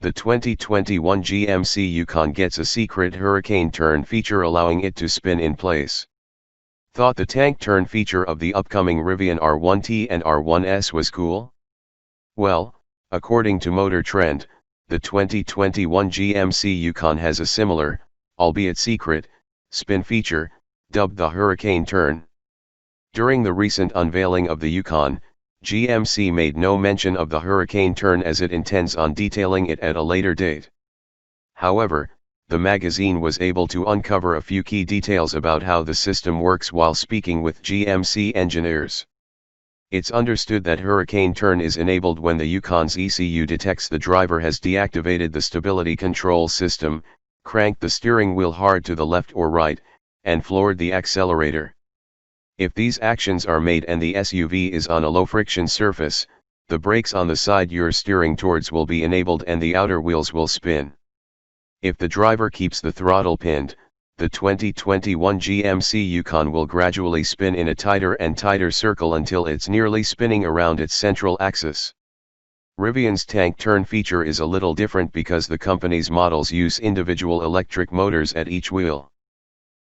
The 2021 GMC Yukon gets a secret hurricane turn feature allowing it to spin in place. Thought the tank turn feature of the upcoming Rivian R1T and R1S was cool? Well, according to Motor Trend, the 2021 GMC Yukon has a similar, albeit secret, spin feature, dubbed the hurricane turn. During the recent unveiling of the Yukon, GMC made no mention of the hurricane turn as it intends on detailing it at a later date. However, the magazine was able to uncover a few key details about how the system works while speaking with GMC engineers. It's understood that hurricane turn is enabled when the Yukon's ECU detects the driver has deactivated the stability control system, cranked the steering wheel hard to the left or right, and floored the accelerator. If these actions are made and the SUV is on a low-friction surface, the brakes on the side you're steering towards will be enabled and the outer wheels will spin. If the driver keeps the throttle pinned, the 2021 GMC Yukon will gradually spin in a tighter and tighter circle until it's nearly spinning around its central axis. Rivian's tank turn feature is a little different because the company's models use individual electric motors at each wheel.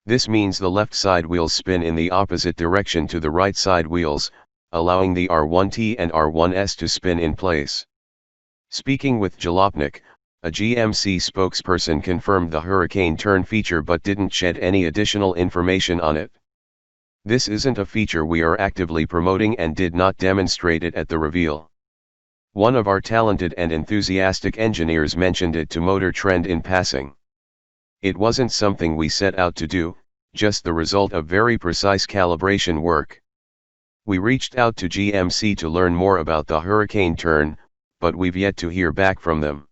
This means the left side wheels spin in the opposite direction to the right side wheels, allowing the R1T and R1S to spin in place. Speaking with Jalopnik, a GMC spokesperson confirmed the hurricane turn feature but didn't shed any additional information on it. This isn't a feature we are actively promoting and did not demonstrate it at the reveal. One of our talented and enthusiastic engineers mentioned it to Motor Trend in passing. It wasn't something we set out to do, just the result of very precise calibration work. We reached out to GMC to learn more about the hurricane turn, but we've yet to hear back from them.